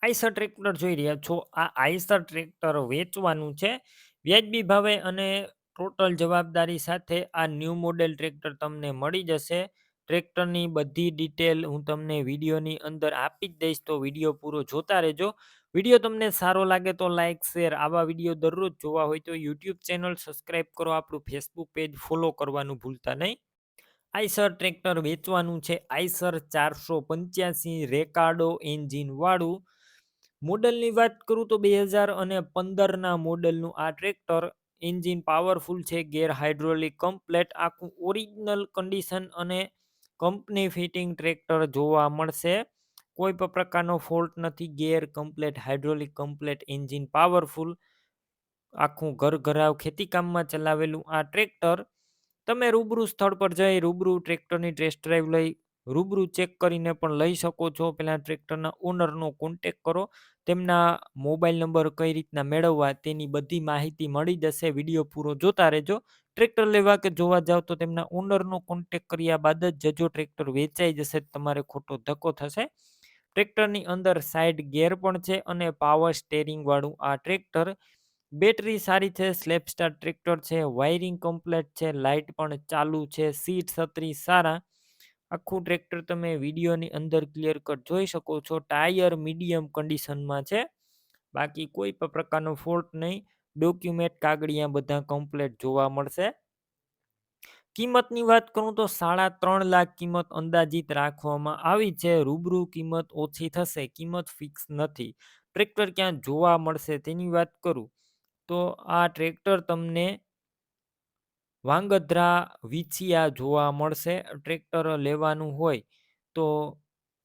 Eicher tractor જોઈ રહ્યા છો. આ આઈસર ટ્રેક્ટર વેચવાનું છે. વ્યાજબી ભાવે અને ટોટલ જવાબદારી સાથે આ ન્યૂ મોડેલ ટ્રેક્ટર તમને મળી જશે. ટ્રેક્ટરની બધી ડિટેલ હું તમને વિડીયોની અંદર આપી જ દઈશ, તો વિડીયો પૂરો જોતા રહેજો. વિડીયો તમને સારો લાગે તો લાઇક, શેર. આવા વિડીયો દરરોજ જોવા હોય તો યુટ્યુબ ચેનલ સબસ્ક્રાઈબ કરો, આપણું ફેસબુક પેજ ફોલો કરવાનું ભૂલતા નહીં. આઈસર ટ્રેક્ટર વેચવાનું છે. આઈસર 485 રેકાર્ડો એન્જિન વાળું. મોડલની વાત કરું તો 2015ના મોડલનું આ ટ્રેક્ટર. એન્જિન પાવરફુલ છે, ગેર હાઇડ્રોલિક કમ્પ્લેટ, આખું ઓરિજિનલ કન્ડિશન અને કંપની ફિટિંગ ટ્રેક્ટર જોવા મળશે. કોઈ પણ પ્રકારનો ફોલ્ટ નથી. Gear complete, hydraulic complete, engine powerful, આખું ઘર ઘરાવ ખેતી કામમાં ચલાવેલું આ ટ્રેક્ટર. તમે રૂબરૂ સ્થળ પર જઈ રૂબરૂ ટ્રેક્ટરની ટેસ્ટ ડ્રાઈવ લઈ રૂબરૂ ચેક કરીને પણ લઈ શકો છો. પહેલાં ટ્રેક્ટરના ઓનરનો કોન્ટેક કરો. તેમના મોબાઈલ નંબર કઈ રીતના મેળવવા તેની બધી માહિતી મળી જશે. વિડીયો પૂરો જોતા રહેજો. ટ્રેક્ટર લેવા કે જોવા જાવ તો તેમના ઓનરનો કોન્ટેક કર્યા બાદ જ જજો. ટ્રેક્ટર વેચાઈ જશે, તમારે ખોટો ધક્કો થશે. ટ્રેક્ટરની અંદર સાઈડ ગેર પણ છે અને પાવર સ્ટેરિંગ વાળું આ ટ્રેક્ટર. બેટરી સારી છે, સ્લેપ સ્ટાર ટ્રેક્ટર છે, વાયરિંગ કમ્પ્લેટ છે, લાઇટ પણ ચાલુ છે, સીટ છત્રી સારા. આખું ટ્રેક્ટર તમે વિડીયોની અંદર ક્લિયર કટ જોઈ શકો છો. ટાયર મીડિયમ કન્ડિશનમાં છે, બાકી કોઈ પણ પ્રકારનો ફોલ્ટ નહીં. ડોક્યુમેન્ટ કાગળિયા બધા કમ્પ્લેટ જોવા મળશે. કિંમતની વાત કરું તો 3.5 લાખ કિંમત અંદાજિત રાખવામાં આવી છે. રૂબરૂ કિંમત ઓછી થશે, કિંમત ફિક્સ નથી. ટ્રેક્ટર ક્યાં જોવા મળશે તેની વાત કરું તો આ ટ્રેક્ટર તમને વાંગધ્રા વિછિયા જોવા મળશે. ટ્રેક્ટર લેવાનું હોય તો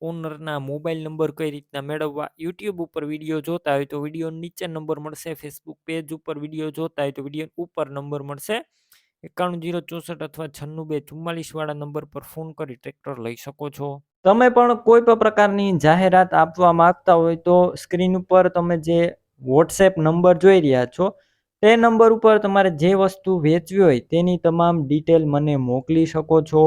ઓનરના મોબાઈલ નંબર કઈ રીતના મેળવવા, યુટ્યુબ ઉપર વિડીયો જોતા હોય તો વિડીયો નીચે નંબર મળશે. ફેસબુક પેજ ઉપર વિડીયો જોતા હોય તો વિડીયો ઉપર નંબર મળશે. 91 064 અથવા 96 2 44 વાળા નંબર પર ફોન કરી ટ્રેક્ટર લઈ શકો છો. તમે પણ કોઈ પણ પ્રકારની જાહેરાત આપવા માંગતા હોય તો સ્ક્રીન ઉપર તમે જે વોટ્સએપ નંબર જોઈ રહ્યા છો તે નંબર ઉપર તમારે જે વસ્તુ વેચવી હોય તેની તમામ ડિટેલ મને મોકલી શકો છો.